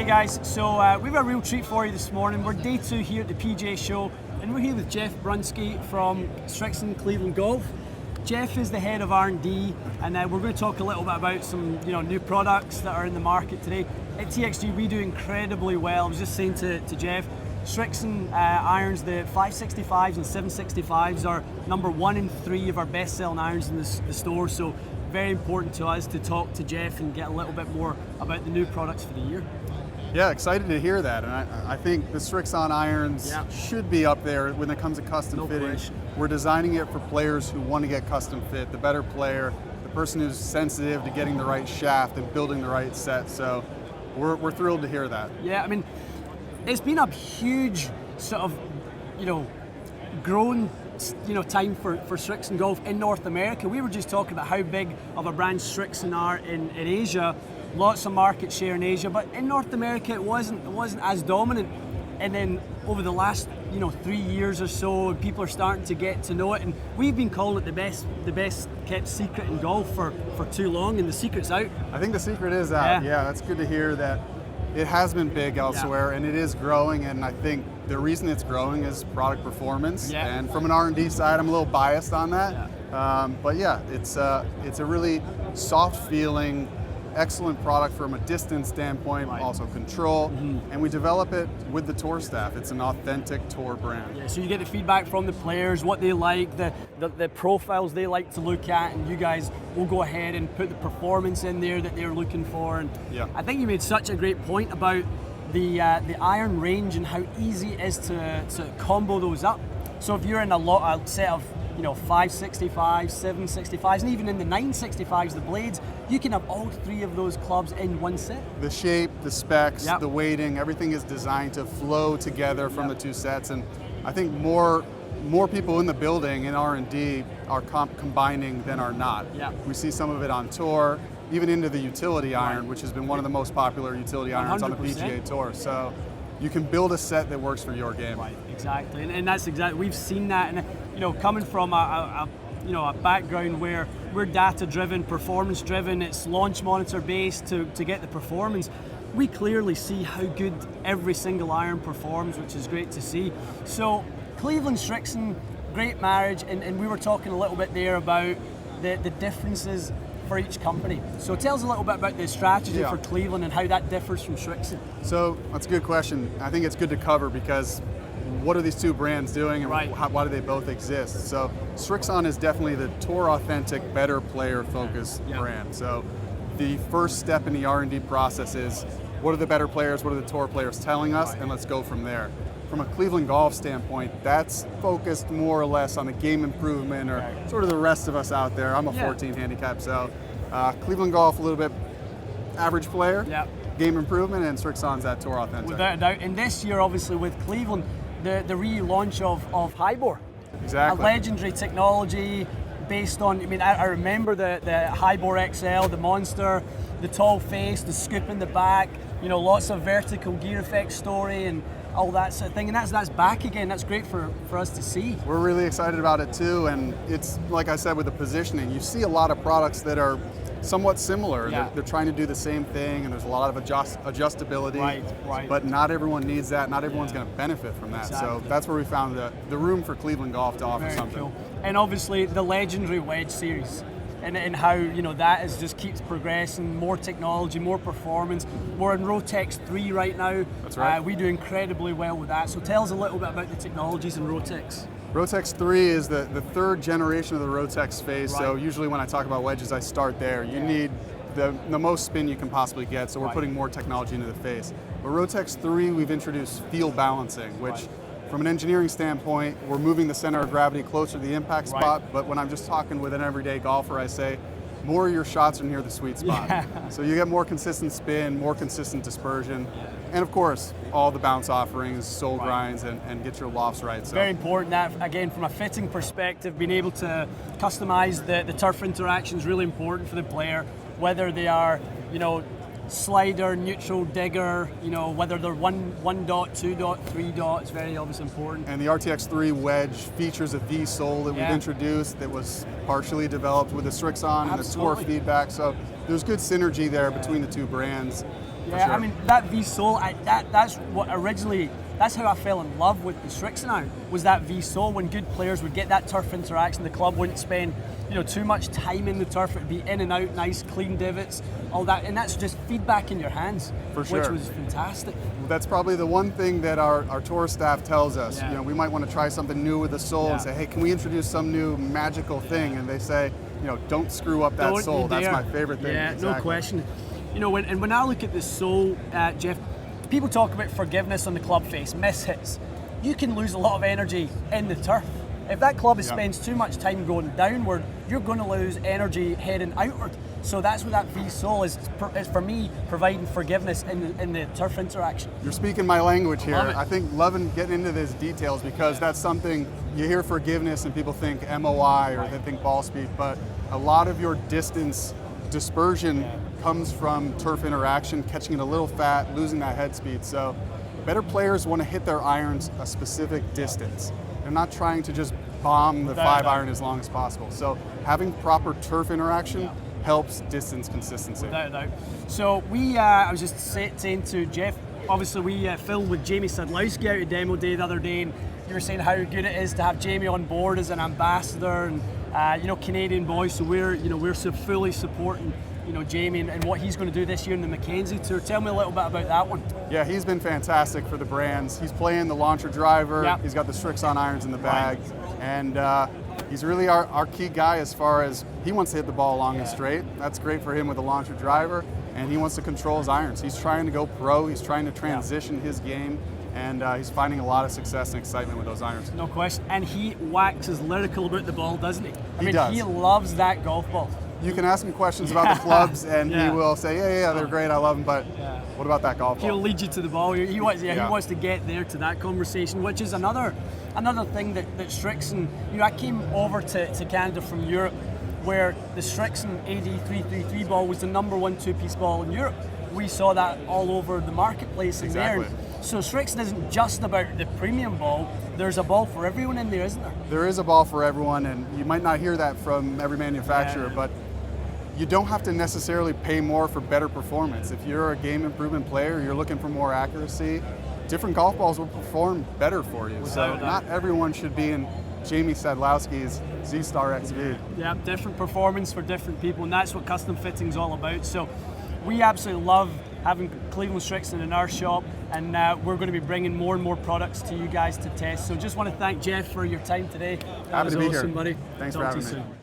Hey guys, so we have a real treat for you this morning. We're day 2 here at the PGA Show, and we're here with Jeff Brunski from Srixon Cleveland Golf. Jeff is the head of R&D, and we're going to talk a little bit about some new products that are in the market today. At TXG, we do incredibly well. I was just saying to Jeff, Srixon irons, the 565s and 765s are number 1 and 3 of our best-selling irons in the store. So very important to us to talk to Jeff and get a little bit more about the new products for the year. Yeah, excited to hear that, and I think the Srixon irons should be up there when it comes to custom fitting. We're designing it for players who want to get custom fit, the better player, the person who's sensitive to getting the right shaft and building the right set, so we're thrilled to hear that. Yeah, I mean, it's been a huge sort of, growing time for Srixon Golf in North America. We were just talking about how big of a brand Srixon are in Asia. Lots of market share in Asia, but in North America it wasn't as dominant. And then over the last 3 years or so, people are starting to get to know it, and we've been calling it the best kept secret in golf for too long, and the secret's out. I think the secret is out. Yeah, that's good to hear that it has been big elsewhere, and it is growing, and I think the reason it's growing is product performance. And from an R&D side, I'm a little biased on that. But yeah, it's a really soft feeling, excellent product from a distance standpoint, also control, and we develop it with the tour staff. It's an authentic tour brand. Yeah, so you get the feedback from the players, what they like, the profiles they like to look at, and you guys will go ahead and put the performance in there that they're looking for. And I think you made such a great point about the iron range and how easy it is to combo those up. So if you're in a set of 565s, 765s, and even in the 965s, the blades, you can have all 3 of those clubs in one set. The shape, the specs, the weighting, everything is designed to flow together from the 2 sets, and I think more people in the building in R&D are combining than are not. We see some of it on tour, even into the utility iron, which has been one of the most popular utility irons 100%. On the PGA Tour. So you can build a set that works for your game. Right, exactly, and that's exactly, we've seen that, and coming from a background where we're data-driven, performance-driven, it's launch monitor based to get the performance, we clearly see how good every single iron performs, which is great to see. So Cleveland Srixon, great marriage, and we were talking a little bit there about the differences for each company. So tell us a little bit about the strategy for Cleveland and how that differs from Srixon. So that's a good question. I think it's good to cover because what are these 2 brands doing and why do they both exist? So Srixon is definitely the tour authentic, better player focused brand. So the first step in the R&D process is what are the better players, what are the tour players telling us, and let's go from there. From a Cleveland Golf standpoint, that's focused more or less on the game improvement or sort of the rest of us out there. I'm a 14 handicap, so Cleveland Golf a little bit average player, game improvement, and Srixon's that tour authentic. Without a doubt. And this year, obviously, with Cleveland, the relaunch of Highbore. Exactly. A legendary technology based on, I remember the Highbore XL, the monster, the tall face, the scoop in the back, lots of vertical gear effect story and all that sort of thing, and that's back again. That's great for us to see. We're really excited about it too, and it's like I said with the positioning, you see a lot of products that are somewhat similar. They're trying to do the same thing, and there's a lot of adjustability, but not everyone needs that. Not everyone's going to benefit from that. So that's where we found the room for Cleveland Golf to offer something. Cool. And obviously the legendary wedge series, and how that just keeps progressing, more technology, more performance. We're in Rotex 3 right now. That's right. We do incredibly well with that. So tell us a little bit about the technologies in Rotex. Rotex 3 is the 3rd generation of the Rotex phase, so usually when I talk about wedges, I start there. You need the most spin you can possibly get, so we're putting more technology into the face. But Rotex 3, we've introduced field balancing, which from an engineering standpoint, we're moving the center of gravity closer to the impact spot, but when I'm just talking with an everyday golfer, I say, more of your shots are near the sweet spot. So you get more consistent spin, more consistent dispersion, and of course, all the bounce offerings, sole grinds, and get your lofts right. So very important that, again, from a fitting perspective, being able to customize the turf interaction is really important for the player, whether they are, slider, neutral, digger, whether they're 1 dot, 2 dot, 3 dot, it's very obviously important. And the RTX3 wedge features a V sole that we've introduced that was partially developed with the Srixon and the tour feedback, so there's good synergy there between the 2 brands. Yeah, sure. I mean, that V-sole, that's what originally, that's how I fell in love with the Srixon iron, was that V-sole. When good players would get that turf interaction, the club wouldn't spend too much time in the turf. It'd be in and out, nice, clean divots, all that, and that's just feedback in your hands, For sure. which was fantastic. That's probably the one thing that our tour staff tells us. Yeah. We might want to try something new with the sole and say, hey, can we introduce some new magical thing? And they say, don't screw up that Don't sole. you That's dare. my favorite thing. Yeah, Exactly. no question. When I look at the sole, Jeff, people talk about forgiveness on the club face, miss hits. You can lose a lot of energy in the turf. If that club spends too much time going downward, you're going to lose energy heading outward. So that's what that V-sole is for me, providing forgiveness in the turf interaction. You're speaking my language here. Love it. I think loving getting into these details because that's something you hear forgiveness and people think MOI or they think ball speed, but a lot of your distance dispersion comes from turf interaction, catching it a little fat, losing that head speed. So better players want to hit their irons a specific distance. They're not trying to just bomb the 5-iron as long as possible. So having proper turf interaction helps distance consistency. Without a doubt. So I was just saying to Jeff, obviously we filmed with Jamie Sadlowski out at Demo Day the other day, and you were saying how good it is to have Jamie on board as an ambassador and Canadian boy. So we're so fully supporting Jamie and what he's going to do this year in the Mackenzie Tour. Tell me a little bit about that one. Yeah, he's been fantastic for the brands. He's playing the launcher driver. Yep. He's got the Srixon irons in the bag, and he's really our key guy as far as he wants to hit the ball long and straight. That's great for him with the launcher driver, and he wants to control his irons. He's trying to go pro. He's trying to transition his game, and he's finding a lot of success and excitement with those irons. No question. And he waxes lyrical about the ball, doesn't he? He does. He loves that golf ball. You can ask him questions about the clubs, and he will say, yeah, they're great, I love them, but what about that golf ball? He'll lead you to the ball. He wants to get there to that conversation, which is another thing that Srixon. I came over to Canada from Europe, where the Srixon AD333 ball was the number 1 two-piece ball in Europe. We saw that all over the marketplace in there. So Srixon isn't just about the premium ball. There's a ball for everyone in there, isn't there? There is a ball for everyone, and you might not hear that from every manufacturer, but you don't have to necessarily pay more for better performance. If you're a game improvement player, you're looking for more accuracy, different golf balls will perform better for you. So not everyone should be in Jamie Sadlowski's Z-Star XV. Yeah, different performance for different people, and that's what custom fitting is all about. So we absolutely love having Cleveland Srixon in our shop, and we're going to be bringing more and more products to you guys to test. So just want to thank Jeff for your time today. Happy to be awesome, here. buddy. Thanks Talk for to you having me. soon.